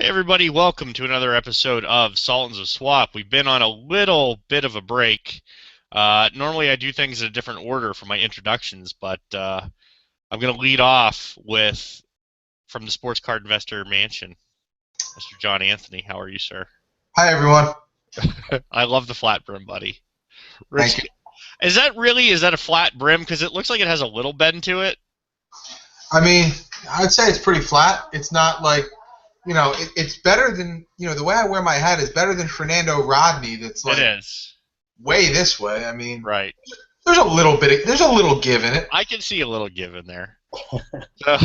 Hey everybody, welcome to another episode of Sultans of Swap. We've been on a little bit of a break. Normally I do things in a different order for my introductions, but I'm going to lead off with from the Sports Card Investor Mansion, Mr. John Anthony. How are you, sir? Hi, everyone. I love the flat brim, buddy. Thank Rich, you. is that a flat brim? Because it looks like it has a little bend to it. I mean, I'd say it's pretty flat. It's not like, it's better than, the way I wear my hat is better than Fernando Rodney that's It like is. way this way. I mean, Right. there's a little give in it. I can see a little give in there. So,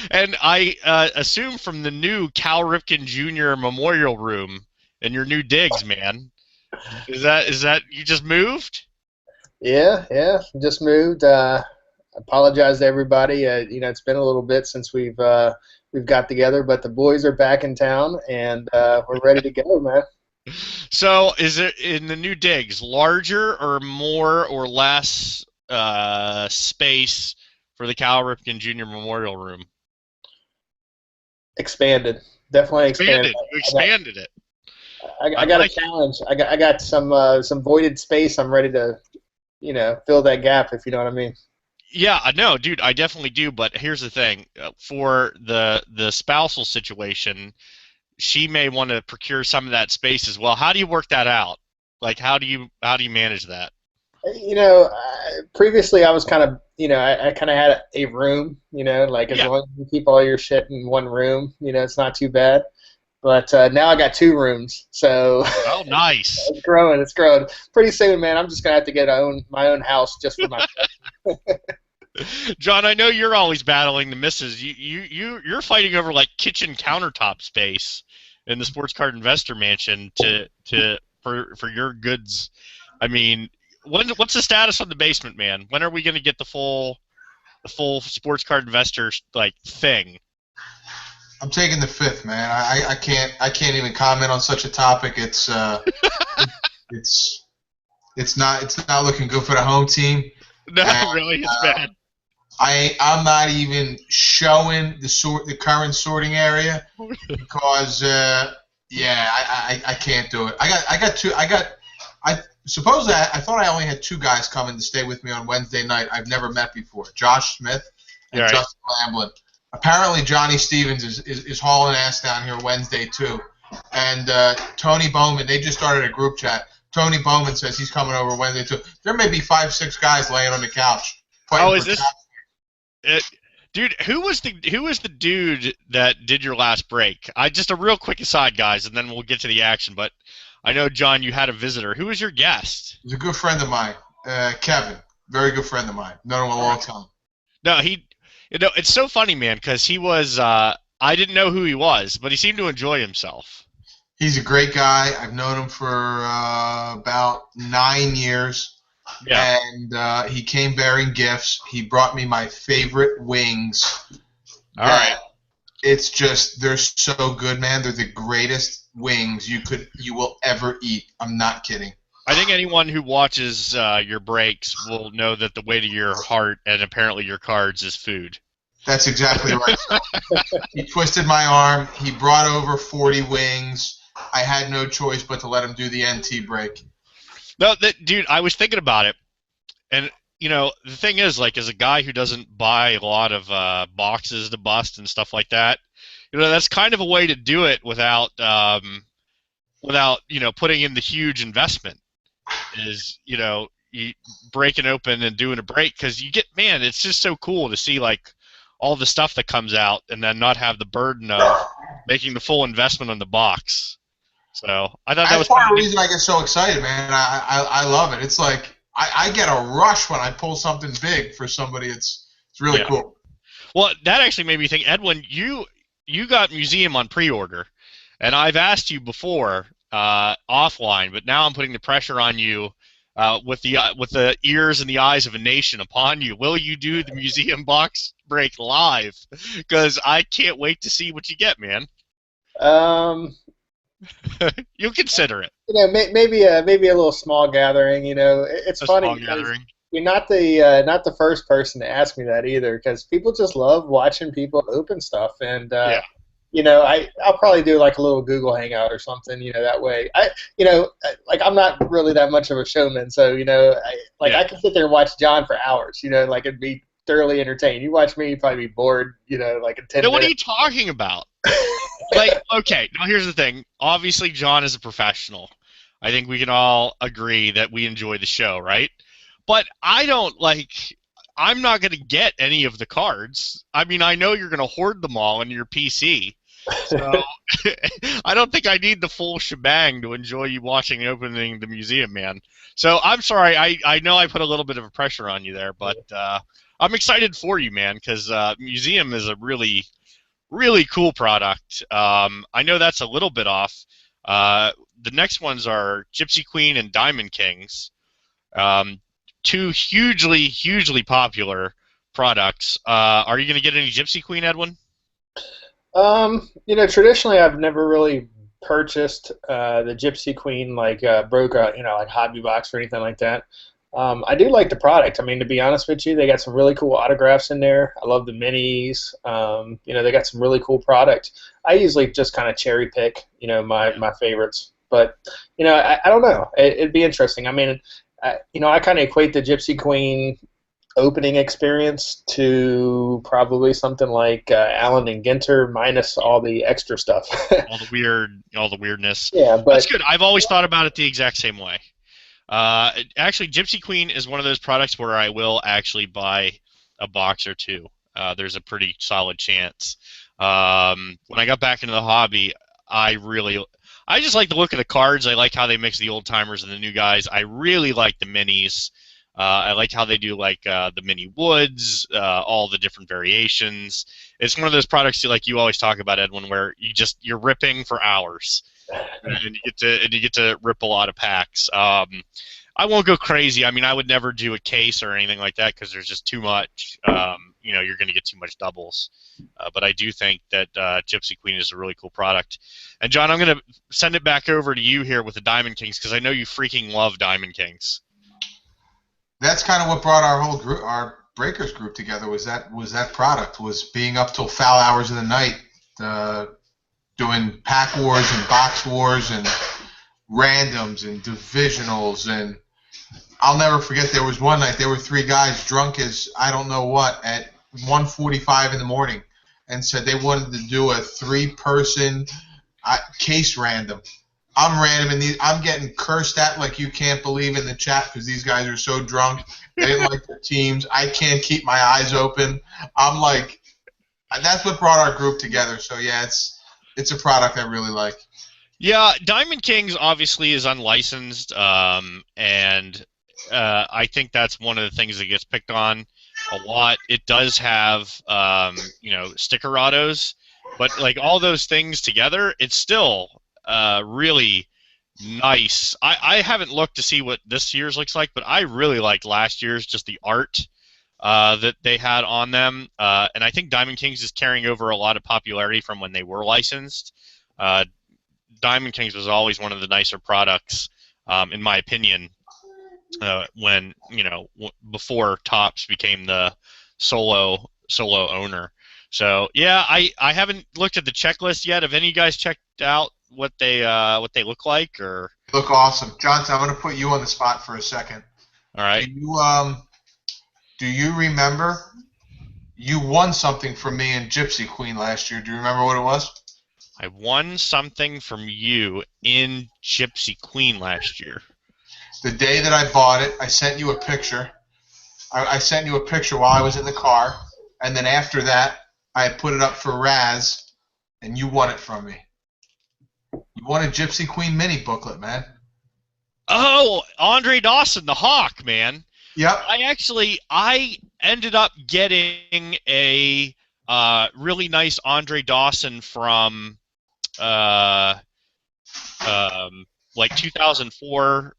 and I assume from the new Cal Ripken Jr. Memorial Room in your new digs, man. Is that you just moved? Yeah, just moved. Apologize to everybody. It's been a little bit since we've got together, but the boys are back in town and we're ready to go, man. So is it in the new digs larger or more or less space for the Cal Ripken Jr. Memorial Room? Expanded, definitely expanded. Expanded. You expanded it. I got a challenge. I got some voided space. I'm ready to, fill that gap, if you know what I mean. Yeah, I know, dude. I definitely do. But here's the thing: for the spousal situation, she may want to procure some of that space as well. How do you work that out? Like, how do you manage that? Previously I was kind of, I kind of had a room, like as Yeah. long as you keep all your shit in one room, it's not too bad. But now I got two rooms, so Oh, nice. it's growing. It's growing. Pretty soon, man, I'm just gonna have to get my own house just for myself. John, I know you're always battling the misses. You're fighting over like kitchen countertop space in the Sports Card Investor Mansion for your goods. I mean, what's the status on the basement, man? When are we going to get the full Sports Card Investor like thing? I'm taking the fifth, man. I can't even comment on such a topic. It's not looking good for the home team. No, And, really, it's bad. I'm not even showing the current sorting area because I can't do it. I suppose that I thought I only had two guys coming to stay with me on Wednesday night. I've never met before, Josh Smith and Right. Justin Lamblin. Apparently Johnny Stevens is hauling ass down here Wednesday too, and Tony Bowman. They just started a group chat. Tony Bowman says he's coming over Wednesday too. There may be 5-6 guys laying on the couch. Oh, Fighting is for this? couch. Dude, who was the dude that did your last break? Just a real quick aside, guys, and then we'll get to the action. But I know, John, you had a visitor. Who was your guest? He's a good friend of mine, Kevin. Very good friend of mine. Known him a long time. No, it's so funny, man, because he was. I didn't know who he was, but he seemed to enjoy himself. He's a great guy. I've known him for about 9 years. Yeah. And he came bearing gifts. He brought me my favorite wings. All right. It's just they're so good, man. They're the greatest wings you will ever eat. I'm not kidding. I think anyone who watches your breaks will know that the way to your heart and apparently your cards is food. That's exactly right. He twisted my arm. He brought over 40 wings. I had no choice but to let him do the NT break. No, dude, I was thinking about it, and the thing is, like, as a guy who doesn't buy a lot of boxes to bust and stuff like that, that's kind of a way to do it without putting in the huge investment. Is you breaking open and doing a break because man, it's just so cool to see like all the stuff that comes out and then not have the burden of making the full investment on the box. So I thought that was That's part of the pretty. reason I get so excited, man. I love it. It's like I get a rush when I pull something big for somebody. It's really Yeah. cool. Well, that actually made me think, Edwin, you got Museum on pre-order, and I've asked you before offline, but now I'm putting the pressure on you with the ears and the eyes of a nation upon you. Will you do the Museum box break live? Because I can't wait to see what you get, man. Um, You'll consider it. maybe a little small gathering. It's A funny small because gathering. you're not the first person to ask me that either, because people just love watching people open stuff, and Yeah. I'll probably do like a little Google Hangout or something. That way, like I'm not really that much of a showman, so I can sit there and watch John for hours. Like it'd be thoroughly entertained. You watch me, you'd probably be bored. Like in 10 No, what are minutes. you talking about? Like, okay, now here's the thing. Obviously, John is a professional. I think we can all agree that we enjoy the show, right? But I'm not going to get any of the cards. I mean, I know you're going to hoard them all in your PC. So I don't think I need the full shebang to enjoy you watching and opening the museum, man. So I'm sorry. I know I put a little bit of a pressure on you there, but I'm excited for you, man, because museum is a really, really cool product. I know that's a little bit off. The next ones are Gypsy Queen and Diamond Kings. Two hugely, hugely popular products. Are you going to get any Gypsy Queen, Edwin? Traditionally I've never really purchased the Gypsy Queen like broke a like hobby box or anything like that. I do like the product. I mean, to be honest with you, they got some really cool autographs in there. I love the minis. They got some really cool product. I usually just kind of cherry pick, my favorites. But, I don't know. It'd be interesting. I mean, I kind of equate the Gypsy Queen opening experience to probably something like Allen and Ginter minus all the extra stuff. all the weirdness. Yeah, but that's good. I've always thought about it the exact same way. Actually, Gypsy Queen is one of those products where I will actually buy a box or two. There's a pretty solid chance. When I got back into the hobby, I just like the look of the cards. I like how they mix the old timers and the new guys. I really like the minis. I like how they do the mini woods, all the different variations. It's one of those products you always talk about, Edwin, where you're ripping for hours, and you get to rip a lot of packs. I won't go crazy. I mean, I would never do a case or anything like that because there's just too much. You're going to get too much doubles. But I do think that Gypsy Queen is a really cool product. And John, I'm going to send it back over to you here with the Diamond Kings because I know you freaking love Diamond Kings. That's kind of what brought our whole group, our Breakers group together. Was that product? Was being up till foul hours of the night, doing pack wars and box wars and randoms and divisionals. And I'll never forget. There was one night there were three guys drunk as I don't know what at 1:45 in the morning, and said they wanted to do a 3-person case random. I'm random, and I'm getting cursed at like you can't believe in the chat because these guys are so drunk. They didn't like their teams. I can't keep my eyes open. I'm like, that's what brought our group together. So yeah, it's a product I really like. Yeah, Diamond Kings obviously is unlicensed, and I think that's one of the things that gets picked on a lot. It does have sticker autos, but like all those things together, it's still really nice. I haven't looked to see what this year's looks like, but I really liked last year's, just the art that they had on them. And I think Diamond Kings is carrying over a lot of popularity from when they were licensed. Diamond Kings was always one of the nicer products, in my opinion, when before Topps became the solo owner. So yeah, I haven't looked at the checklist yet. Have any of you guys checked out what they look like? Or look awesome, Johnson. I'm going to put you on the spot for a second. All right. Do you remember you won something from me in Gypsy Queen last year? Do you remember what it was? I won something from you in Gypsy Queen last year. The day that I bought it, I sent you a picture. I sent you a picture while I was in the car, and then after that, I put it up for Raz, and you won it from me. You won a Gypsy Queen mini booklet, man. Oh, Andre Dawson, the Hawk, man. Yep. I ended up getting a really nice Andre Dawson from like 2004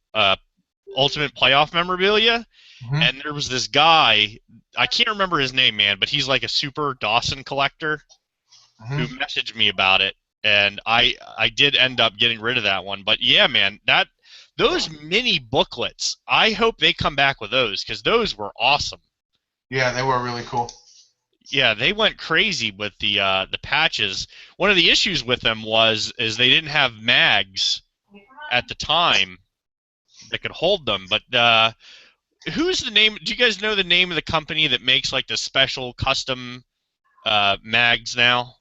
Ultimate Playoff memorabilia, and there was this guy, I can't remember his name, man, but he's like a super Dawson collector who messaged me about it, and I did end up getting rid of that one. But yeah, man, those mini booklets, I hope they come back with those because those were awesome. Yeah, they were really cool. Yeah, they went crazy with the patches. One of the issues with them is they didn't have mags at the time that could hold them. But who's the name? Do you guys know the name of the company that makes like the special custom mags now?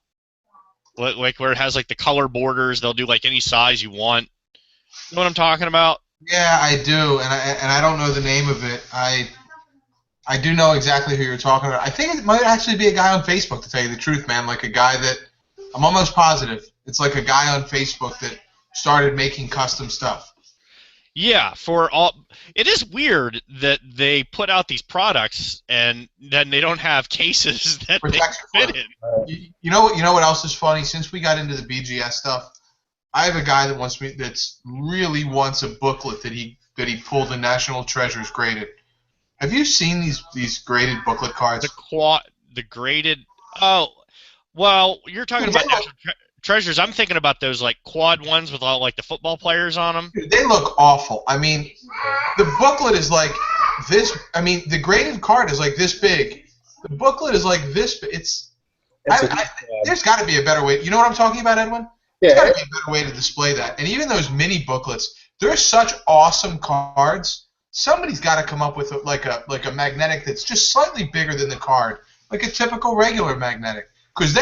Like where it has like the color borders. They'll do like any size you want. You know what I'm talking about? Yeah, I do, and I don't know the name of it. I do know exactly who you're talking about. I think it might actually be a guy on Facebook, to tell you the truth, man. Like a guy that I'm almost positive it's like a guy on Facebook that started making custom stuff. Yeah, it is weird that they put out these products and then they don't have cases that they Protection for fit it. in. You know what? You know what else is funny? Since we got into the BGS stuff, I have a guy that's really wants a booklet that he pulled the National Treasures graded. Have you seen these graded booklet cards? The graded. Oh, well, you're talking Dude, about National Treasures. I'm thinking about those like quad ones with all like the football players on them. they look awful. I mean, the booklet is like this. I mean, the graded card is like this big. The booklet is like this. There's got to be a better way. You know what I'm talking about, Edwin? Yeah. There's got to be a better way to display that. And even those mini booklets, they're such awesome cards. Somebody's got to come up with like a magnetic that's just slightly bigger than the card, like a typical regular magnetic. Because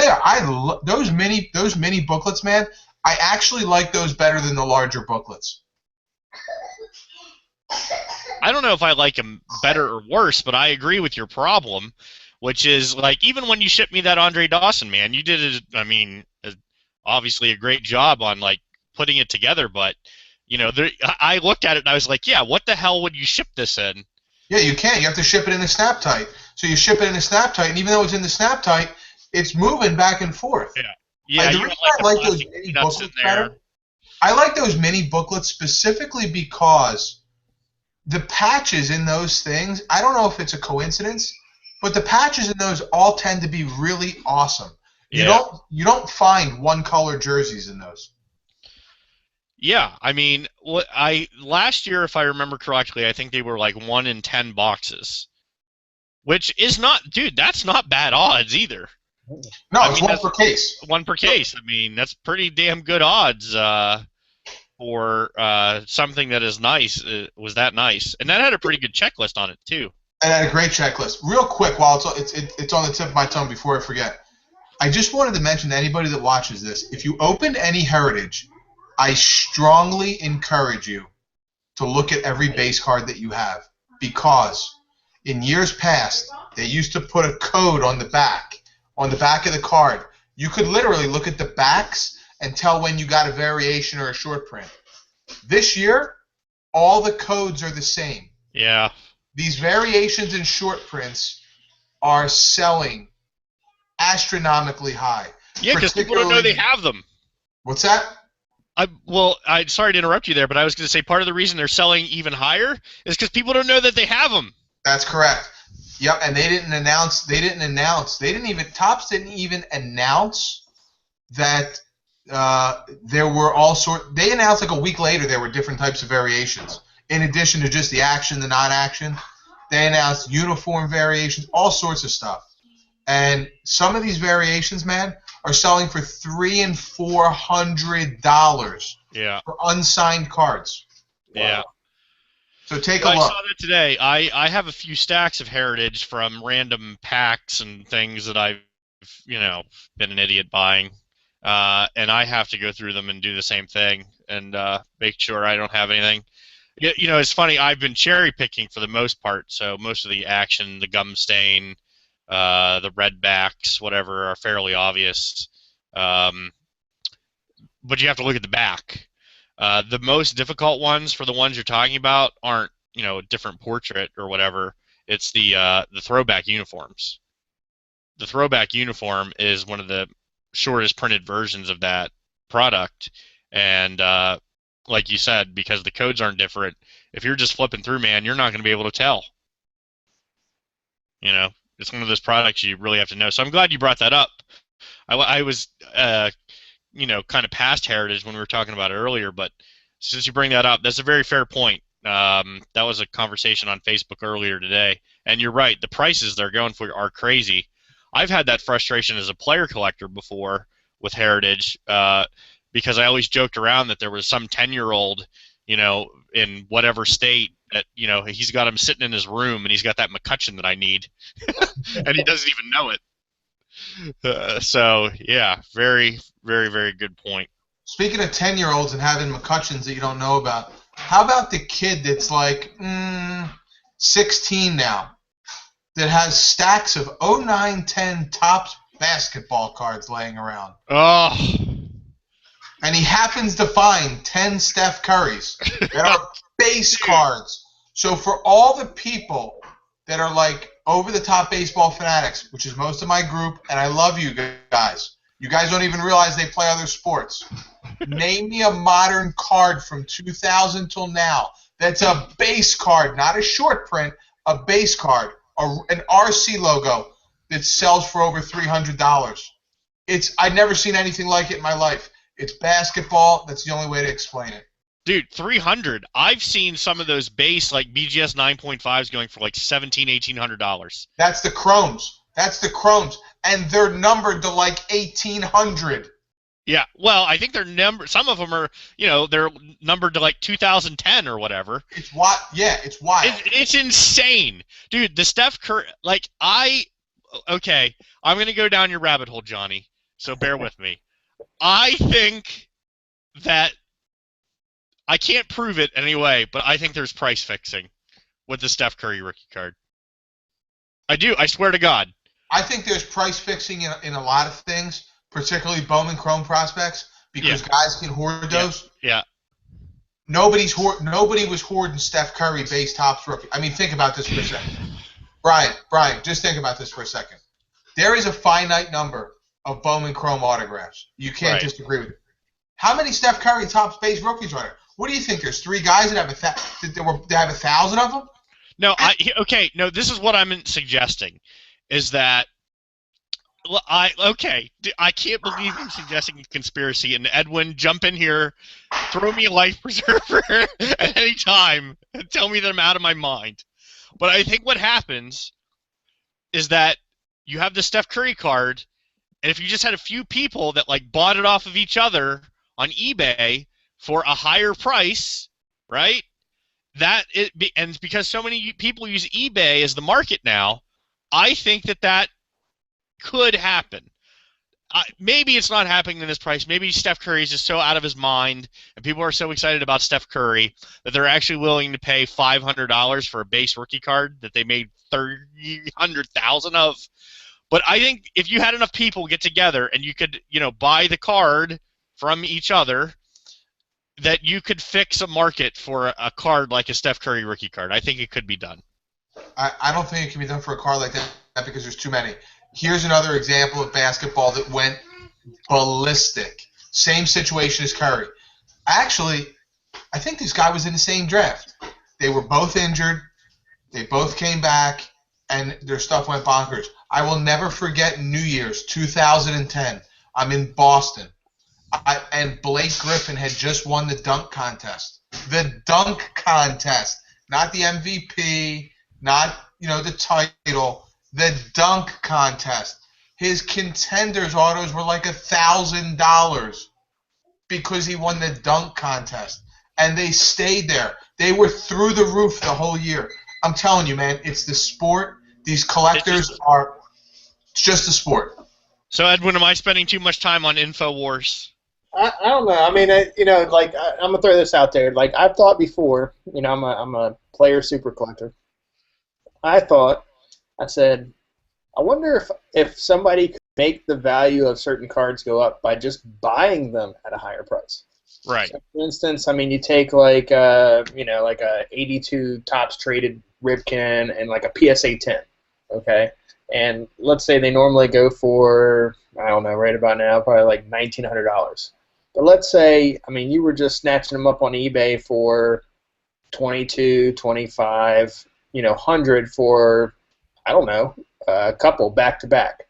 those mini booklets, man. I actually like those better than the larger booklets. I don't know if I like them better or worse, but I agree with your problem, which is like even when you shipped me that Andre Dawson, man, you did obviously a great job on like putting it together, but you know, I looked at it and I was like, yeah, what the hell would you ship this in? Yeah, you can't. You have to ship it in a snap tight. So you ship it in a snap tight, and even though it's in the snap tight, it's moving back and forth. Yeah. Yeah, the reason I like those mini booklets better, I like those mini booklets specifically because the patches in those things, I don't know if it's a coincidence, but the patches in those all tend to be really awesome. Yeah. You don't find one color jerseys in those. Yeah, I mean, last year, if I remember correctly, I think they were like 1 in 10 boxes, which is not, dude, that's not bad odds either. No, it's one per case. One per case. I mean, that's pretty damn good odds for something that is nice. Was that nice? And that had a pretty good checklist on it too. And had a great checklist. Real quick, while it's on the tip of my tongue before I forget, I just wanted to mention to anybody that watches this, if you opened any Heritage, I strongly encourage you to look at every base card that you have, because in years past they used to put a code on the back of the card. You could literally look at the backs and tell when you got a variation or a short print. This year, all the codes are the same. Yeah. These variations and short prints are selling astronomically high. Yeah, because people don't know they have them. What's that? I'm sorry to interrupt you there, but I was going to say part of the reason they're selling even higher is because people don't know that they have them. That's correct. Yep, and Topps didn't even announce that there were all sorts. They announced like a week later there were different types of variations. In addition to just the action, the non-action, they announced uniform variations, all sorts of stuff. And some of these variations, man, are selling for $300 and $400. Yeah. For unsigned cards. Yeah. Wow. So take a look. I saw that today. I have a few stacks of Heritage from random packs and things that I've been an idiot buying, and I have to go through them and do the same thing and make sure I don't have anything. It's funny. I've been cherry picking for the most part, so most of the action, the gum stain, the red backs, whatever, are fairly obvious. But you have to look at the back. The most difficult ones for the ones you're talking about aren't, a different portrait or whatever. It's the throwback uniforms. The throwback uniform is one of the shortest printed versions of that product, and like you said, because the codes aren't different, if you're just flipping through, man, you're not going to be able to tell. It's one of those products you really have to know. So I'm glad you brought that up. I was, kind of past Heritage when we were talking about it earlier, but since you bring that up, that's a very fair point. That was a conversation on Facebook earlier today, and you're right. The prices they're going for are crazy. I've had that frustration as a player collector before with Heritage, because I always joked around that there was some 10-year-old, in whatever state that, he's got him sitting in his room and he's got that McCutcheon that I need, and he doesn't even know it. So yeah, very, very, very good point. Speaking of 10-year-olds and having McCutcheons that you don't know about, how about the kid that's like 16 now that has stacks of 09-10 Topps basketball cards laying around? Oh. And he happens to find 10 Steph Currys that are base cards. So for all the people that are like over-the-top baseball fanatics, which is most of my group, and I love you guys. You guys don't even realize they play other sports. Name me a modern card from 2000 till now that's a base card, not a short print, a base card, an RC logo that sells for over $300. I've never seen anything like it in my life. It's basketball. That's the only way to explain it. Dude, 300. I've seen some of those base like BGS 9.5s going for like $1,800. That's the chromes. And they're numbered to like 1,800. Yeah, well, I think they're numbered. Some of them are, they're numbered to like 2010 or whatever. It's wild. Yeah, it's wild. It's insane, dude. The Steph Curry, okay, I'm gonna go down your rabbit hole, Johnny. So bear with me. I think that I can't prove it anyway, but I think there's price fixing with the Steph Curry rookie card. I do. I swear to God. I think there's price fixing in a lot of things, particularly Bowman Chrome prospects, because guys can hoard those. Yeah. Nobody was hoarding Steph Curry base Topps rookie. I mean, think about this for a second. Brian, just think about this for a second. There is a finite number of Bowman Chrome autographs. You can't disagree with it. How many Steph Curry Topps base rookies are there? What do you think? There's 3 guys that have they have 1,000 of them? No, no. This is what I'm suggesting, is that I can't believe I'm suggesting a conspiracy. And Edwin, jump in here, throw me a life preserver at any time, and tell me that I'm out of my mind. But I think what happens is that you have the Steph Curry card, and if you just had a few people that like bought it off of each other on eBay for a higher price, right? And because so many people use eBay as the market now, I think that could happen. Maybe it's not happening in this price. Maybe Steph Curry is just so out of his mind, and people are so excited about Steph Curry that they're actually willing to pay $500 for a base rookie card that they made 300,000 of. But I think if you had enough people get together and you could, buy the card from each other, that you could fix a market for a card like a Steph Curry rookie card. I think it could be done. I don't think it can be done for a card like that because there's too many. Here's another example of basketball that went ballistic. Same situation as Curry. Actually, I think this guy was in the same draft. They were both injured. They both came back, and their stuff went bonkers. I will never forget New Year's 2010. I'm in Boston. And Blake Griffin had just won the dunk contest. The dunk contest. Not the MVP, not, the title. The dunk contest. His contenders autos were like $1,000 because he won the dunk contest. And they stayed there. They were through the roof the whole year. I'm telling you, man, it's the sport. These collectors it's just a sport. So, Edwin, am I spending too much time on InfoWars? I don't know. I mean, I'm gonna throw this out there. Like I've thought before, I'm a player super collector. I said, I wonder if somebody could make the value of certain cards go up by just buying them at a higher price. Right. So for instance, I mean, you take like a 82 Topps traded Ripken and like a PSA 10, okay? And let's say they normally go for, I don't know, right about now, probably like $1,900. But let's say, I mean, you were just snatching them up on eBay for 22, 25, 100 for, I don't know, a couple back to back.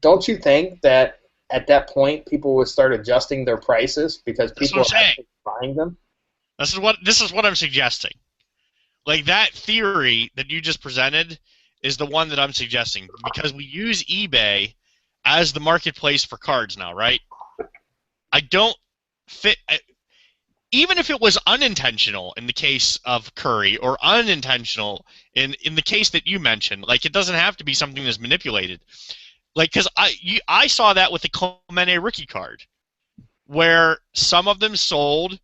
Don't you think that at that point people would start adjusting their prices because people are actually buying them? This is what I'm suggesting. Like that theory that you just presented is the one that I'm suggesting because we use eBay as the marketplace for cards now, right? I don't fit. Even if it was unintentional in the case of Curry or unintentional in the case that you mentioned, like it doesn't have to be something that's manipulated. Like, because I saw that with the Clemente rookie card, where some of them sold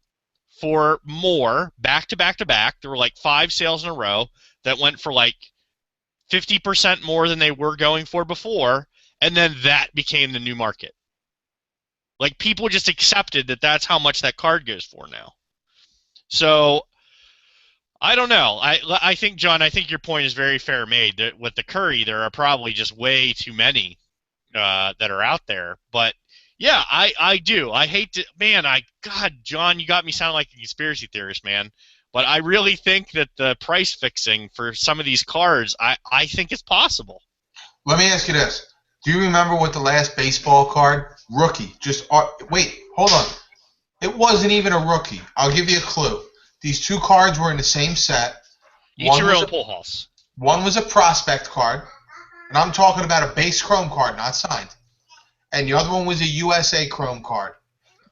for more back to back to back. There were like 5 sales in a row that went for like 50% more than they were going for before, and then that became the new market. Like people just accepted that that's how much that card goes for now. So I don't know. I think, John, I think your point is very fair made. That with the Curry, there are probably just way too many that are out there. But yeah, I do. I hate to, man. God, John, you got me sounding like a conspiracy theorist, man. But I really think that the price fixing for some of these cards, I think it's possible. Let me ask you this. Do you remember what the last baseball card? Rookie. Just wait, hold on. It wasn't even a rookie. I'll give you a clue. These 2 cards were in the same set. Ichiro and Pujols. One was a prospect card, and I'm talking about a base chrome card, not signed. And the other one was a USA chrome card.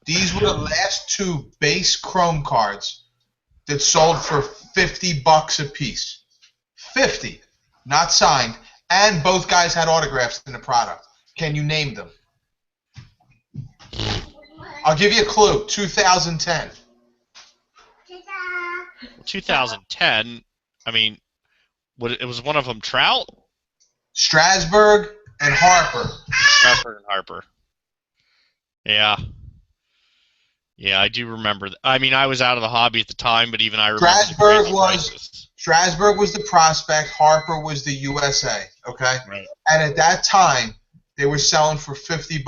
These were the last 2 base chrome cards that sold for $50 a piece. 50, not signed, and both guys had autographs in the product. Can you name them? I'll give you a clue. 2010. 2010. I mean, it was one of them Trout, Strasburg, and Harper. Strasburg and Harper. Yeah. Yeah, I do remember. I mean, I was out of the hobby at the time, but even I remember. Strasburg was the prospect. Harper was the USA. Okay. Right. And at that time, they were selling for $50,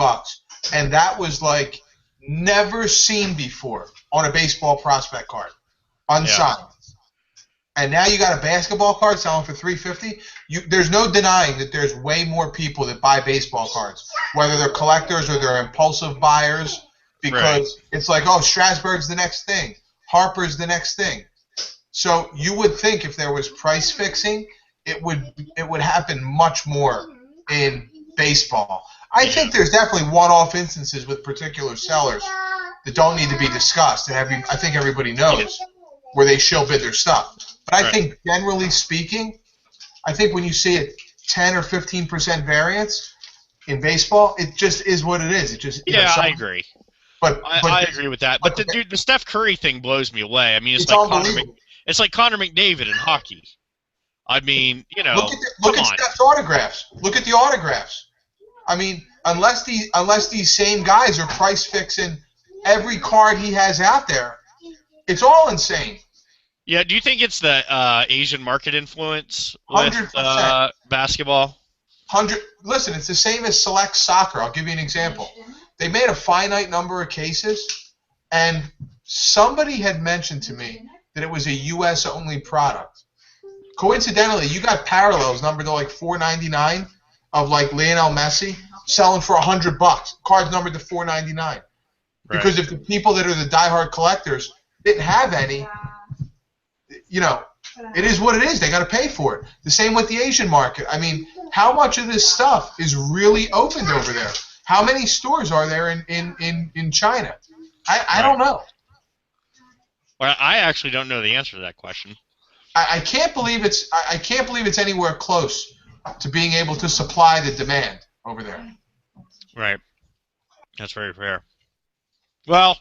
and that was like never seen before on a baseball prospect card, unsigned. Yeah. And now you got a basketball card selling for $350. There's no denying that there's way more people that buy baseball cards, whether they're collectors or they're impulsive buyers, because it's like, oh, Strasburg's the next thing, Harper's the next thing. So you would think if there was price fixing, it would happen much more in baseball. I think there's definitely one-off instances with particular sellers that don't need to be discussed, and I think everybody knows where they shill bid their stuff. But I think generally speaking, I think when you see a 10 or 15% variance in baseball, it just is what it is. It just I agree. But I agree with that. But the Steph Curry thing blows me away. I mean, it's like Connor McDavid in hockey. I mean, you know, look at Steph's autographs. Look at the autographs. I mean, unless these same guys are price fixing every card he has out there, it's all insane. Yeah, do you think it's the Asian market influence with 100%. Basketball? Listen, it's the same as select soccer. I'll give you an example. They made a finite number of cases, and somebody had mentioned to me that it was a U.S.-only product. Coincidentally, you got parallels numbered to like $4.99 of like Lionel Messi selling for $100. Cards numbered to $4.99. Because if the people that are the diehard collectors didn't have any, you know, it is what it is. They got to pay for it. The same with the Asian market. I mean, how much of this stuff is really opened over there? How many stores are there in China? I don't know. Well, I actually don't know the answer to that question. I can't believe it's anywhere close to being able to supply the demand over there. Right. That's very fair. Well,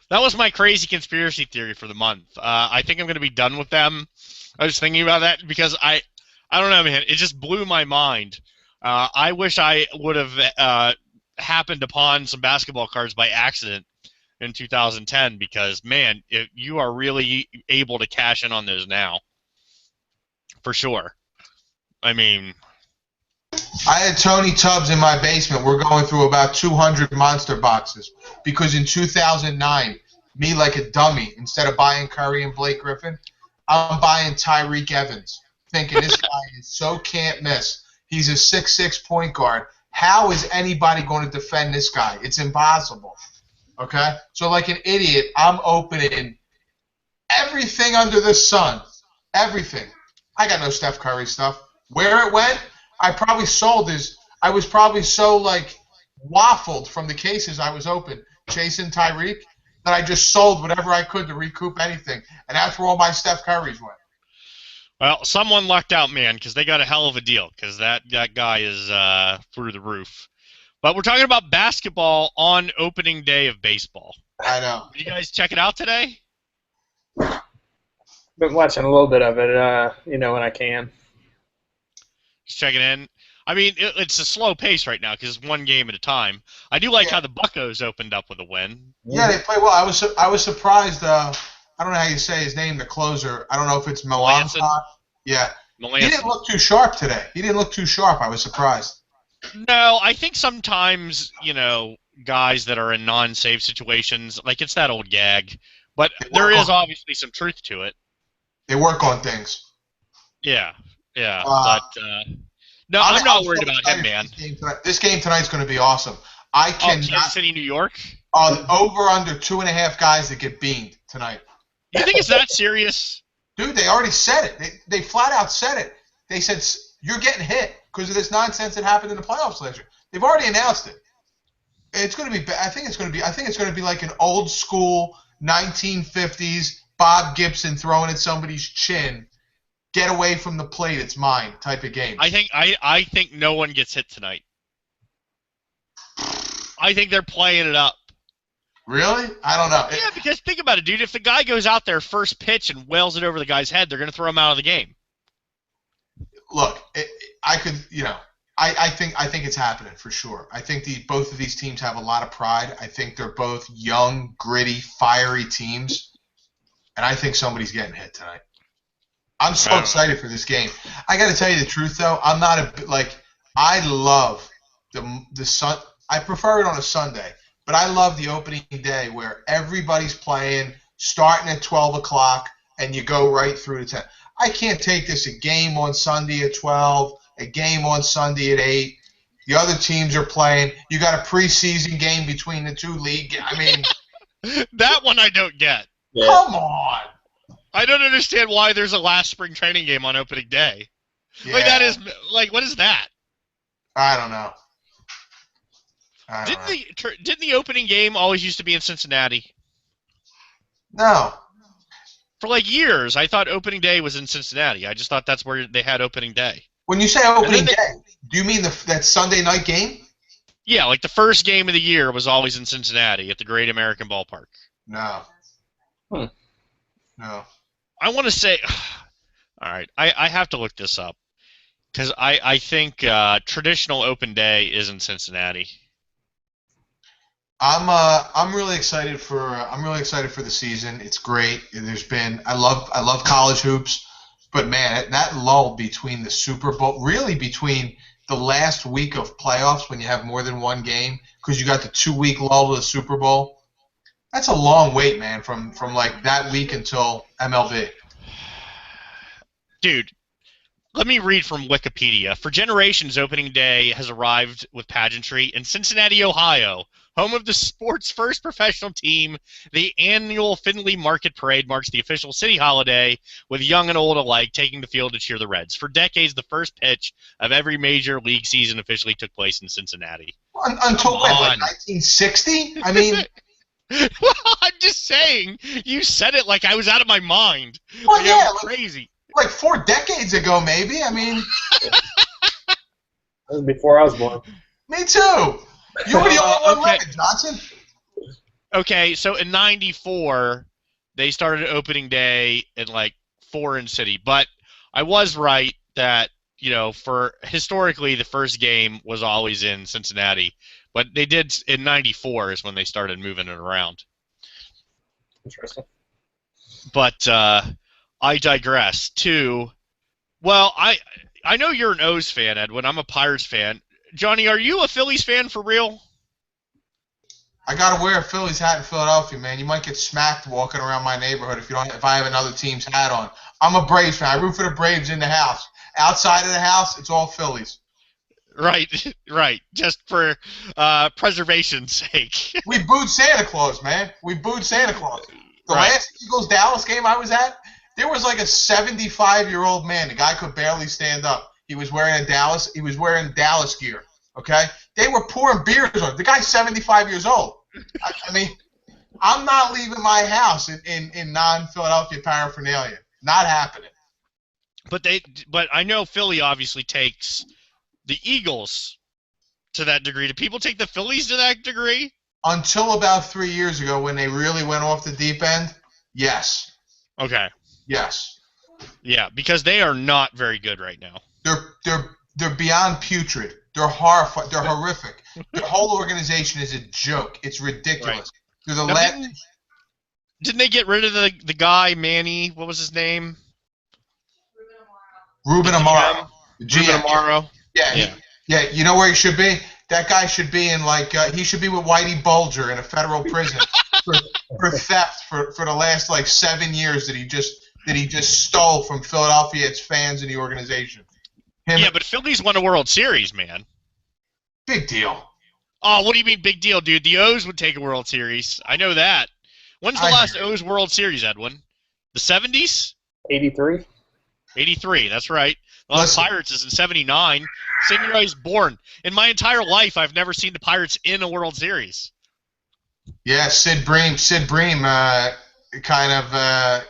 that was my crazy conspiracy theory for the month. I think I'm going to be done with them. I was thinking about that because I don't know, man. It just blew my mind. I wish I would have happened upon some basketball cards by accident in 2010 because, man, you are really able to cash in on those now. For sure. I mean, I had Tony Tubbs in my basement. We're going through about 200 monster boxes because in 2009, me like a dummy, instead of buying Curry and Blake Griffin, I'm buying Tyreek Evans, thinking this guy is so can't miss. He's a 6'6" point guard. How is anybody going to defend this guy? It's impossible. Okay? So like an idiot, I'm opening everything under the sun. Everything. I got no Steph Curry stuff. Where it went, I probably sold is I was probably so like waffled from the cases I was open chasing Tyreek that I just sold whatever I could to recoup anything, and that's where all my Steph Currys went. Well, someone lucked out, man, because they got a hell of a deal, because that guy is through the roof. But we're talking about basketball on opening day of baseball. I know. Did you guys check it out today? Been watching a little bit of it, when I can. Just checking in. I mean, it's a slow pace right now because it's one game at a time. I do like how the Buccos opened up with a win. Yeah, they play well. I was surprised. I don't know how you say his name, the closer. I don't know if it's Melanson. Yeah. Melanson. He didn't look too sharp today. I was surprised. No, I think sometimes, guys that are in non-save situations, like it's that old gag. But there is obviously some truth to it. They work on things. Yeah. But no, I'm not worried about him, man. This game tonight's going to be awesome. I cannot. Kansas City, New York? Over under 2.5 guys that get beamed tonight. You think it's that serious? Dude, they already said it. They flat out said it. They said you're getting hit because of this nonsense that happened in the playoffs last year. They've already announced it. It's going to be. I think it's going to be like an old school 1950s Bob Gibson throwing at somebody's chin. Get away from the plate, it's mine type of game. I think no one gets hit tonight. I think they're playing it up. Really? I don't know. Yeah, because think about it, dude. If the guy goes out there first pitch and wails it over the guy's head, they're going to throw him out of the game. Look, I think it's happening for sure. I think both of these teams have a lot of pride. I think they're both young, gritty, fiery teams, and I think somebody's getting hit tonight. I'm so excited for this game. I got to tell you the truth, though. I'm not I love the sun. I prefer it on a Sunday, but I love the opening day where everybody's playing, starting at 12 o'clock, and you go right through to 10. I can't take this a game on Sunday at 12, a game on Sunday at 8. The other teams are playing. You got a preseason game between the two league. I mean, that one I don't get. Yeah. Come on. I don't understand why there's a last spring training game on opening day. Yeah. What is that? I don't know. Didn't the opening game always used to be in Cincinnati? No. For years, I thought opening day was in Cincinnati. I just thought that's where they had opening day. When you say opening day, do you mean that Sunday night game? Yeah, the first game of the year was always in Cincinnati at the Great American Ballpark. No. No. I want to say, all right, I have to look this up because I think traditional open day is in Cincinnati. I'm really excited for the season. It's great. I love college hoops, but man, that lull between the Super Bowl, really between the last week of playoffs when you have more than one game because you got the 2-week lull to the Super Bowl. That's a long wait, man, from that week until MLB. Dude, let me read from Wikipedia. For generations, opening day has arrived with pageantry in Cincinnati, Ohio, home of the sport's first professional team. The annual Findlay Market Parade marks the official city holiday, with young and old alike taking the field to cheer the Reds. For decades, the first pitch of every major league season officially took place in Cincinnati. Until when, 1960? I mean... Well, I'm just saying. You said it like I was out of my mind. Well, yeah, crazy. 4 decades ago, maybe. I mean, that was before I was born. Me too. You were the only one living, Johnson. Okay, so in '94, they started opening day in foreign city, but I was right that for historically the first game was always in Cincinnati. But they did in '94 is when they started moving it around. Interesting. But I digress. Well, I know you're an O's fan, Edwin. I'm a Pirates fan. Johnny, are you a Phillies fan for real? I gotta wear a Phillies hat in Philadelphia, man. You might get smacked walking around my neighborhood if I have another team's hat on. I'm a Braves fan. I root for the Braves in the house. Outside of the house, it's all Phillies. Right. Just for preservation's sake. We booed Santa Claus, man. The last Eagles-Dallas game I was at, there was a 75-year-old man. The guy could barely stand up. He was wearing Dallas gear. Okay, they were pouring beers on him. The guy's 75 years old. I mean, I'm not leaving my house in non-Philadelphia paraphernalia. Not happening. But I know Philly obviously takes the Eagles to that degree. Do people take the Phillies to that degree? Until about 3 years ago, when they really went off the deep end, yes. Okay. Yes. Yeah, because they are not very good right now. They're beyond putrid. They're horrified. They're horrific. Their whole organization is a joke. It's ridiculous. Right. They're the now, didn't they get rid of the guy, Manny? What was his name? Ruben Amaro. Ruben Amaro. Yeah. You know where he should be? That guy should be in he should be with Whitey Bulger in a federal prison for theft for the last 7 years that he just stole from Philadelphia, its fans, and the organization. But Phillies won a World Series, man. Big deal. Oh, what do you mean big deal, dude? The O's would take a World Series. I know that. When's the last O's World Series, Edwin? The 70s? 83. 83, that's right. The last Pirates is in 79. Same year I was born. In my entire life, I've never seen the Pirates in a World Series. Yeah, Sid Bream kind of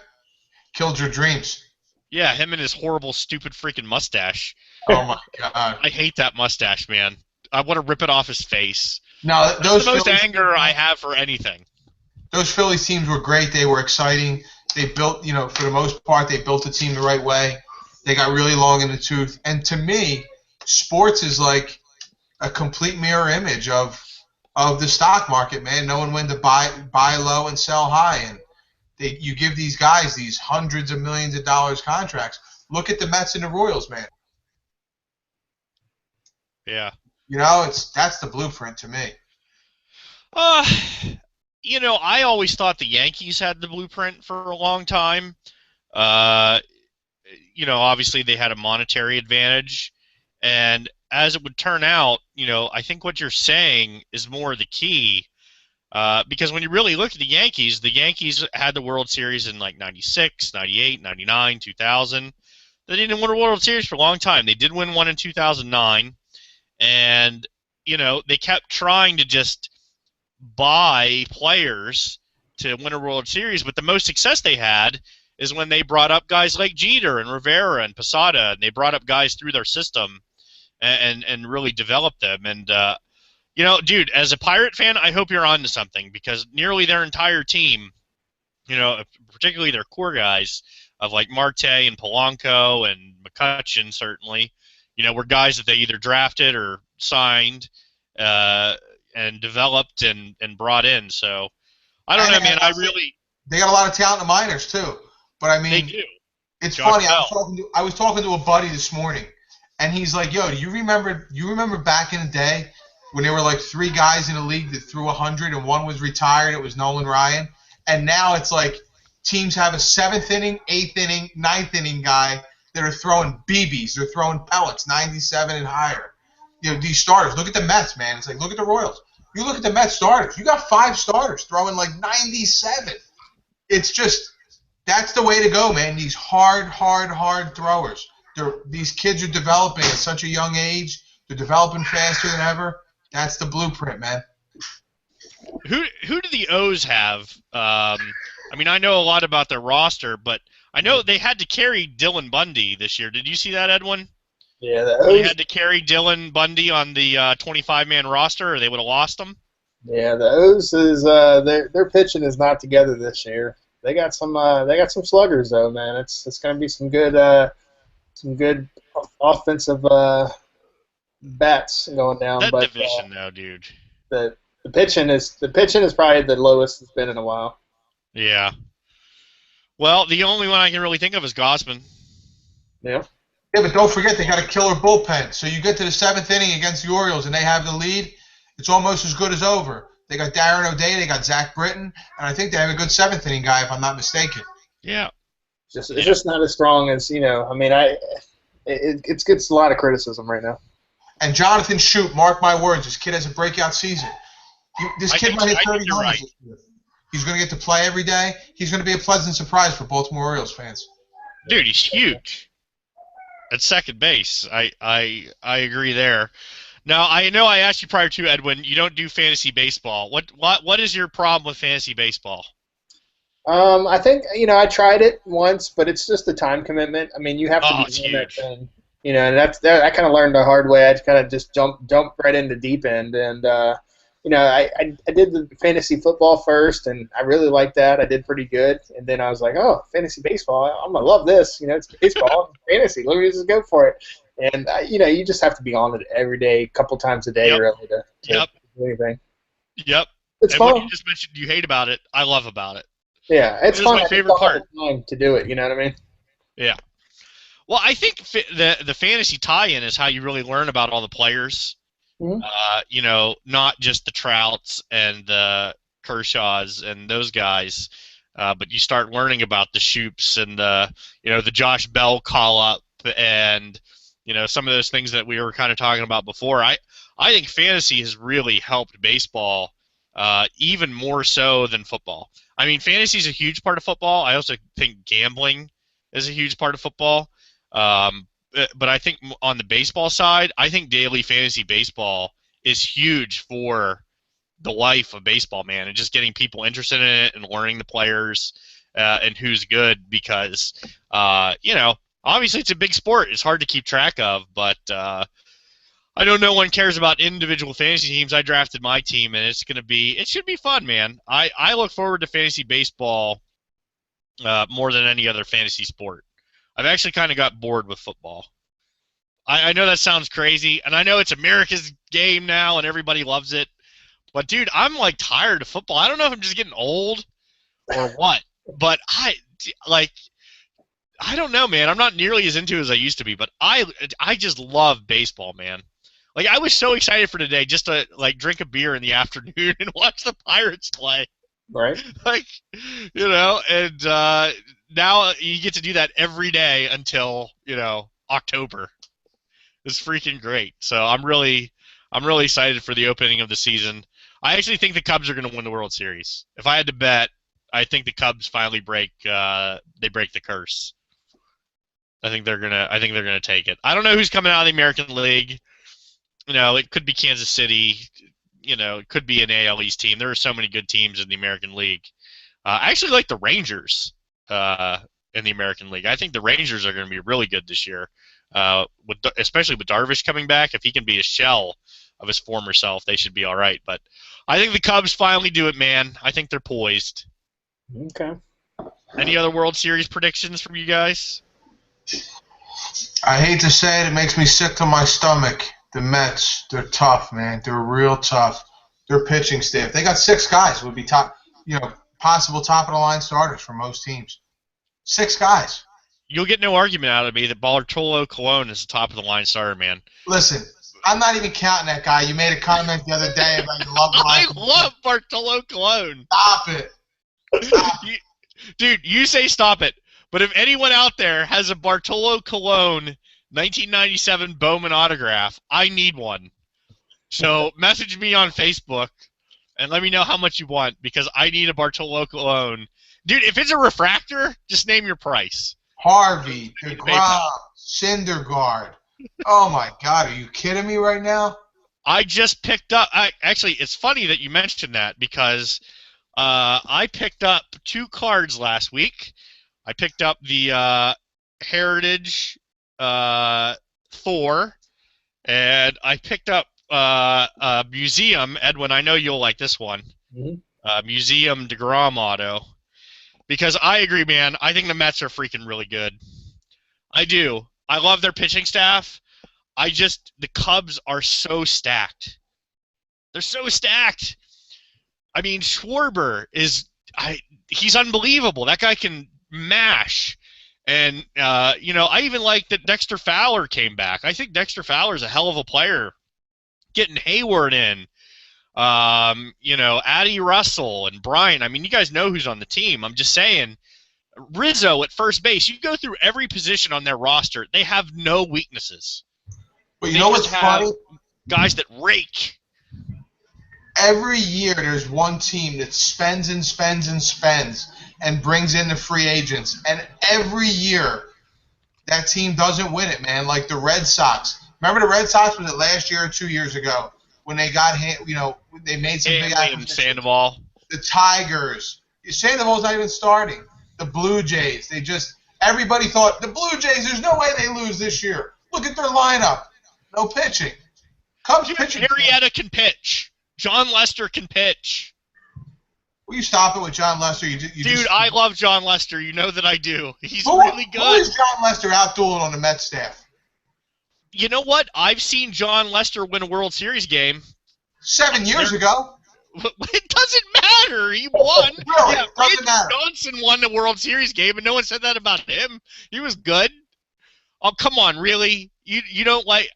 killed your dreams. Yeah, him and his horrible, stupid freaking mustache. Oh, my God. I hate that mustache, man. I want to rip it off his face. No, that's the most anger I have for anything. Those Phillies teams were great. They were exciting. They built, for the most part, they built the team the right way. They got really long in the tooth. And to me, sports is like a complete mirror image of the stock market, man. Knowing when to buy low and sell high. And you give these guys these hundreds of millions of dollars contracts. Look at the Mets and the Royals, man. Yeah. That's the blueprint to me. I always thought the Yankees had the blueprint for a long time. Obviously they had a monetary advantage. And as it would turn out, I think what you're saying is more the key. Because when you really look at the Yankees had the World Series in 96, 98, 99, 2000. They didn't win a World Series for a long time. They did win one in 2009. And, they kept trying to just buy players to win a World Series. But the most success they had is when they brought up guys like Jeter and Rivera and Posada. And they brought up guys through their system and really developed them. And, dude, as a Pirate fan, I hope you're on to something because nearly their entire team, particularly their core guys of Marte and Polanco and McCutchen certainly, were guys that they either drafted or signed and developed and brought in. So, I don't know, man. They got a lot of talent in the minors, too. But, I mean, they do. It's funny. I was talking to a buddy this morning, and he's like, yo, do you remember back in the day when there were 3 guys in the league that threw 100 and one was retired? It was Nolan Ryan. And now it's teams have a 7th inning, 8th inning, 9th inning guy that are throwing BBs. They're throwing pellets, 97 and higher. These starters. Look at the Mets, man. It's look at the Royals. You look at the Mets starters. You got 5 starters throwing 97. It's just that's the way to go, man. These hard throwers. These kids are developing at such a young age. They're developing faster than ever. That's the blueprint, man. Who do the O's have? I know a lot about their roster, but I know they had to carry Dylan Bundy this year. Did you see that, Edwin? Yeah, they had to carry Dylan Bundy on the 25-man roster, or they would have lost him. Yeah, the O's is their pitching is not together this year. They got some sluggers though, man. It's going to be some good offensive bats going down. That division, though, dude. The pitching is probably the lowest it's been in a while. Yeah. Well, the only one I can really think of is Gausman. Yeah. Yeah, but don't forget they got a killer bullpen. So you get to the 7th inning against the Orioles and they have the lead. It's almost as good as over. They got Darren O'Day, they got Zach Britton, and I think they have a good 7th inning guy if I'm not mistaken. Yeah. It's just not as strong as it gets a lot of criticism right now. And Jonathan Shoup, mark my words, this kid has a breakout season. This kid might hit 30 homers this year. He's going to get to play every day. He's going to be a pleasant surprise for Baltimore Orioles fans. Dude, he's huge. at second base. I agree there. Now I know I asked you prior to, Edwin. You don't do fantasy baseball. What is your problem with fantasy baseball? I think I tried it once, but it's just a time commitment. I mean, you have to Oh, be it's on that huge. thing. And I kind of learned the hard way. I kind of just jumped right into deep end, and I did the fantasy football first, and I really liked that. I did pretty good, and then I was like, oh, fantasy baseball, I'm gonna love this. It's baseball, fantasy. Let me just go for it. And you just have to be on it every day, a couple times a day, Yep. really, to Yep. do anything. Yep. It's And what you fun. just mentioned you hate about it, I love about it. Yeah, it's It is fun. my I just favorite don't have part. the time to do it. You know what I mean? Yeah. Well, I think the fantasy tie-in is how you really learn about all the players. Mhm. Not just the Trouts and the Kershaws and those guys, but you start learning about the Shoops and the Josh Bell call-up and some of those things that we were kind of talking about before. I think fantasy has really helped baseball even more so than football. I mean, fantasy is a huge part of football. I also think gambling is a huge part of football. But I think on the baseball side, I think daily fantasy baseball is huge for the life of baseball, man, and just getting people interested in it and learning the players and who's good because, obviously it's a big sport. It's hard to keep track of, but I know no one cares about individual fantasy teams. I drafted my team, and it should be fun, man. I look forward to fantasy baseball more than any other fantasy sport. I've actually kind of got bored with football. I know that sounds crazy, and I know it's America's game now, and everybody loves it. But dude, I'm like tired of football. I don't know if I'm just getting old or what, but like I don't know, man. I'm not nearly as into it as I used to be, but I just love baseball, man. Like I was so excited for today just to like drink a beer in the afternoon and watch the Pirates play. Right. Like, and now you get to do that every day until October. It's freaking great. So I'm really excited for the opening of the season. I actually think the Cubs are going to win the World Series. If I had to bet, I think the Cubs finally break the curse. I think they're gonna take it. I don't know who's coming out of the American League. It could be Kansas City. It could be an AL East team. There are so many good teams in the American League. I actually like the Rangers in the American League. I think the Rangers are going to be really good this year, especially with Darvish coming back. If he can be a shell of his former self, they should be all right. But I think the Cubs finally do it, man. I think they're poised. Okay. Any other World Series predictions from you guys? I hate to say it, it makes me sick to my stomach. The Mets, they're tough, man. They're real tough. Their pitching staff, they got 6 guys would be possible top of the line starters for most teams. 6 guys. You'll get no argument out of me that Bartolo Colon is the top of the line starter, man. Listen, I'm not even counting that guy. You made a comment the other day about your love I life. love Bartolo Colon. Stop it. Stop it. Dude, you say stop it. But if anyone out there has a Bartolo Colon 1997 Bowman autograph, I need one. So message me on Facebook and let me know how much you want because I need a Bartolo Colon. Dude, if it's a refractor, just name your price. Harvey, DeGrom, Syndergaard. Oh, my God. Are you kidding me right now? I just picked up. Actually, it's funny that you mentioned that because I picked up 2 cards last week. I picked up the Heritage Thor, and I picked up Museum. Edwin, I know you'll like this one. Mm-hmm. Museum DeGrom auto. Because I agree, man. I think the Mets are freaking really good. I do. I love their pitching staff. The Cubs are so stacked. They're so stacked. I mean, Schwarber he's unbelievable. That guy can mash. And, I even like that Dexter Fowler came back. I think Dexter Fowler's a hell of a player. Getting Hayward in. Addie Russell and Brian. I mean, you guys know who's on the team. I'm just saying. Rizzo at first base. You go through every position on their roster. They have no weaknesses. But you know what's funny? Guys that rake. Every year there's one team that spends and spends and spends and brings in the free agents. And every year that team doesn't win it, man. Like the Red Sox. Remember the Red Sox, was it last year or 2 years ago when they got they made some big acquisitions. Sandoval. The Tigers. Sandoval's not even starting. The Blue Jays. Everybody thought the Blue Jays. There's no way they lose this year. Look at their lineup. No pitching. Cubs pitching. Arrieta can pitch. John Lester can pitch. Will you stop it with John Lester? Dude, I love John Lester. You know that I do. He's really good. Who is John Lester outdueling on the Mets staff? You know what? I've seen John Lester win a World Series game. 7 years ago. It doesn't matter. He won. Really? Yeah, It doesn't matter. Johnson won the World Series game, and no one said that about him. He was good. Oh, come on, really? You don't like...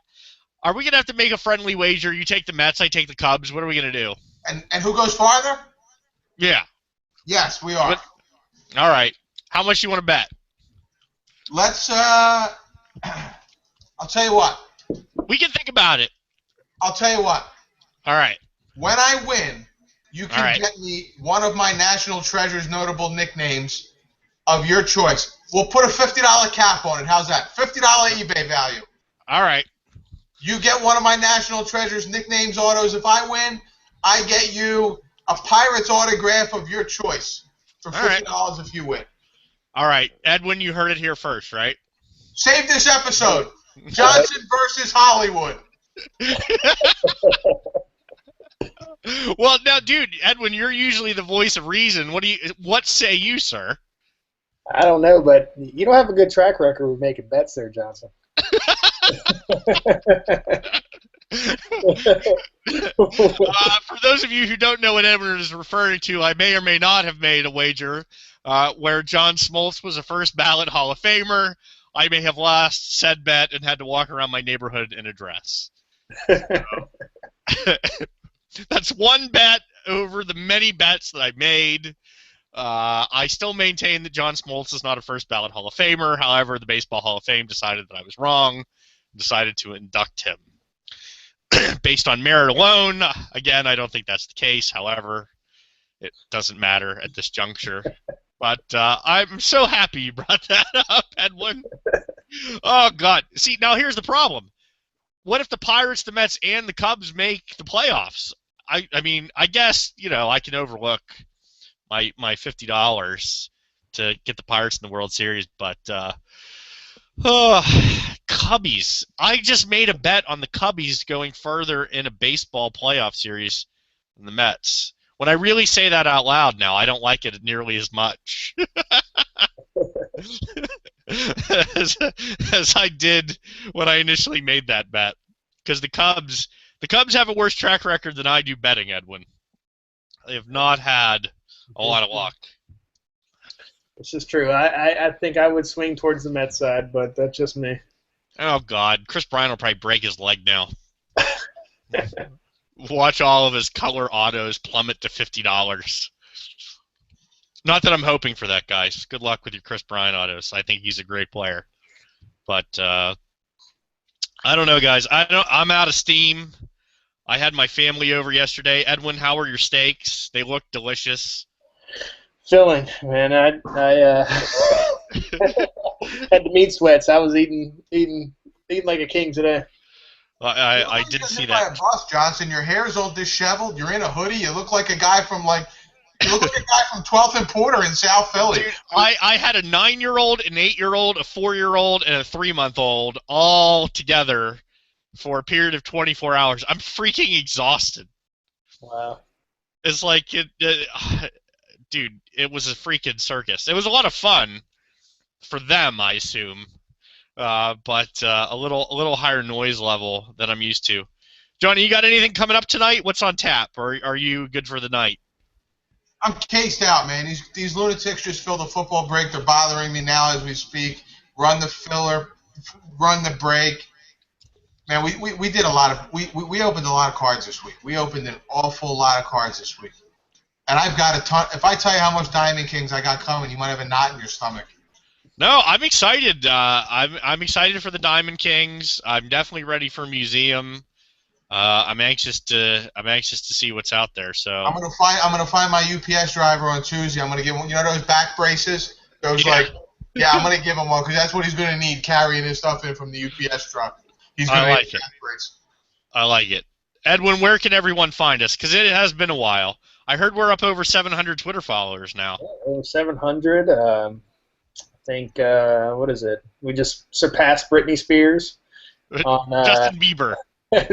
Are we going to have to make a friendly wager? You take the Mets, I take the Cubs. What are we going to do? And who goes farther? Yeah. Yes, we are. All right. How much do you want to bet? Let's, I'll tell you what. We can think about it. I'll tell you what. All right. When I win, you can get me one of my National Treasures notable nicknames of your choice. We'll put a $50 cap on it. How's that? $50 eBay value. All right. You get one of my National Treasures nicknames autos. If I win, I get you a Pirates autograph of your choice for $50 if you win. All right. Edwin, you heard it here first, right? Save this episode. Johnson versus Hollywood. Well, now, dude, Edwin, you're usually the voice of reason. What say you, sir? I don't know, but you don't have a good track record with making bets there, Johnson. For those of you who don't know what Edwin is referring to, I may or may not have made a wager where John Smoltz was a first ballot Hall of Famer. I may have lost said bet and had to walk around my neighborhood in a dress. That's one bet over the many bets that I made. I still maintain that John Smoltz is not a first ballot Hall of Famer. However, the Baseball Hall of Fame decided that I was wrong, decided to induct him. Based on merit alone, again, I don't think that's the case. However, it doesn't matter at this juncture. But I'm so happy you brought that up, Edwin. Oh, God. See, now here's the problem. What if the Pirates, the Mets, and the Cubs make the playoffs? I mean, I guess, I can overlook my $50 to get the Pirates in the World Series, but Cubbies. I just made a bet on the Cubbies going further in a baseball playoff series than the Mets. When I really say that out loud now, I don't like it nearly as much as I did when I initially made that bet. Because the Cubs have a worse track record than I do betting, Edwin. They have not had a lot of luck. This is true. I think I would swing towards the Mets side, but that's just me. Oh, God. Chris Bryant will probably break his leg now. Watch all of his color autos plummet to $50. Not that I'm hoping for that, guys. Good luck with your Chris Bryant autos. I think he's a great player. But I don't know, guys. I'm out of steam. I had my family over yesterday. Edwin, how were your steaks? They looked delicious. Filling, man. I had the meat sweats. I was eating like a king today. I did see that. By a bus, Johnson. Your hair's all disheveled. You're in a hoodie. You look like a guy from 12th and Porter in South Philly. Dude, I had a 9-year-old, an 8-year-old, a 4-year-old, and a 3-month-old all together for a period of 24 hours. I'm freaking exhausted. Wow. It's like dude, it was a freaking circus. It was a lot of fun for them, I assume, but a little higher noise level than I'm used to. Johnny, you got anything coming up tonight? What's on tap, or are you good for the night? I'm cased out, man. These lunatics just filled the football break. They're bothering me now as we speak. Run the filler, run the break. Man, we did a lot of we opened a lot of cards this week. We opened an awful lot of cards this week. And I've got a ton. If I tell you how much Diamond Kings I got coming, you might have a knot in your stomach. No, I'm excited. I'm excited for the Diamond Kings. I'm definitely ready for Museum. I'm anxious to see what's out there. So I'm gonna find my UPS driver on Tuesday. I'm gonna give one. You know those back braces? Those Yeah, I'm gonna give him one because that's what he's gonna need carrying his stuff in from the UPS truck. He's gonna I like need it. aspirates. I like it. Edwin, where can everyone find us? Because it has been a while. I heard we're up over 700 Twitter followers now. Over 700. I think, what is it? We just surpassed Britney Spears on Justin Bieber.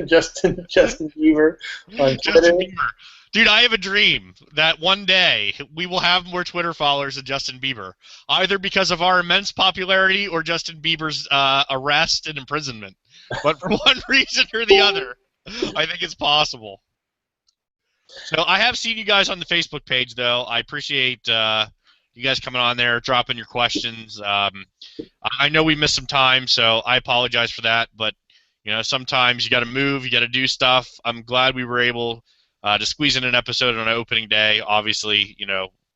Justin Bieber on Twitter. Justin Bieber. Dude, I have a dream that one day we will have more Twitter followers than Justin Bieber, either because of our immense popularity or Justin Bieber's arrest and imprisonment. But for one reason or the other, I think it's possible. So I have seen you guys on the Facebook page, though. I appreciate you guys coming on there, dropping your questions. I know we missed some time, so I apologize for that. But sometimes you got to move, you got to do stuff. I'm glad we were able to squeeze in an episode on opening day. Obviously,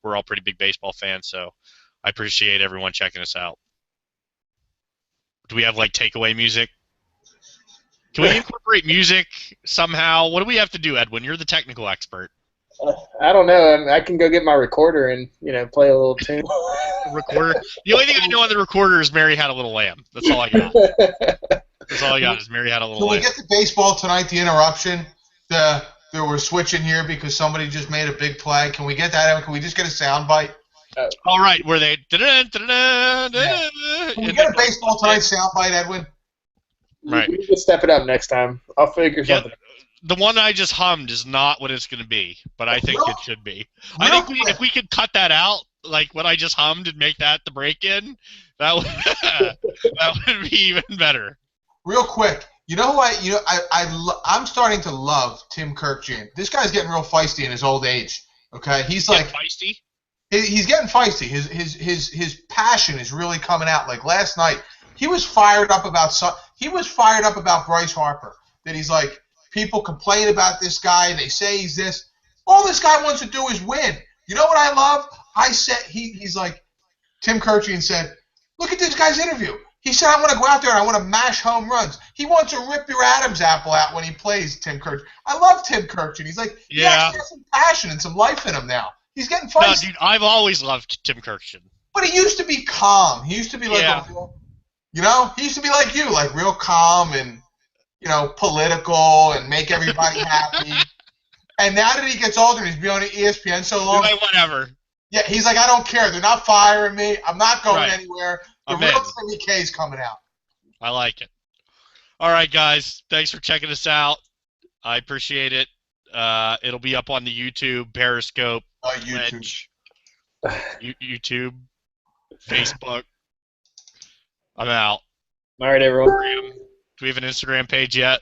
we're all pretty big baseball fans, so I appreciate everyone checking us out. Do we have takeaway music? Can we incorporate music somehow? What do we have to do, Edwin? You're the technical expert. I don't know. I can go get my recorder and play a little tune. Recorder. The only thing I know on the recorder is Mary Had a Little Lamb. That's all I got. That's all I got is Mary Had a Little Lamb. Can we get the baseball tonight? The interruption. We're switching here because somebody just made a big play. Can we get that? Can we just get a sound bite? All right. Where they? Can we get a baseball tonight sound bite, Edwin? Right. We can step it up next time. I'll figure something. The one I just hummed is not what it's going to be, but I think it should be. I think if we could cut that out, like what I just hummed, and make that the break-in, that would that would be even better. Real quick, I'm starting to love Tim Kirkjian. This guy's getting real feisty in his old age. Okay, he's feisty. He's getting feisty. His passion is really coming out. Like last night, he was fired up about Bryce Harper. That he's like, people complain about this guy. They say he's this. All this guy wants to do is win. You know what I love? I said he's like, Tim Kirkjian said, look at this guy's interview. He said, I want to go out there and I want to mash home runs. He wants to rip your Adam's apple out when he plays, Tim Kirkjian. I love Tim Kirkjian. He's like, he actually has some passion and some life in him now. He's getting feisty. No, dude, I've always loved Tim Kirkjian. But he used to be calm. He used to be like he used to be like you, like real calm and, political and make everybody happy. And now that he gets older and he's been on ESPN so long. Whatever. Yeah, he's like, I don't care. They're not firing me. I'm not going anywhere. The real Timmy K is coming out. I like it. All right, guys. Thanks for checking us out. I appreciate it. It'll be up on the YouTube, Periscope, YouTube, Facebook. I'm out. All right, everyone. Do we have an Instagram page yet?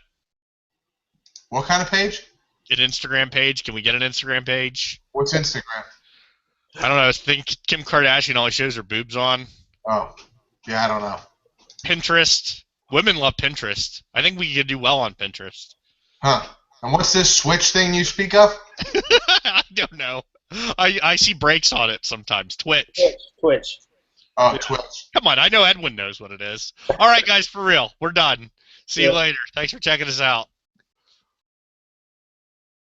What kind of page? An Instagram page. Can we get an Instagram page? What's Instagram? I don't know. I think Kim Kardashian always shows her boobs on. Oh. Yeah, I don't know. Pinterest. Women love Pinterest. I think we could do well on Pinterest. Huh. And what's this Switch thing you speak of? I don't know. I see breaks on it sometimes. Twitch. Oh, yeah. Twitch. Come on, I know Edwin knows what it is. All right, guys, for real. We're done. See you later. Thanks for checking us out.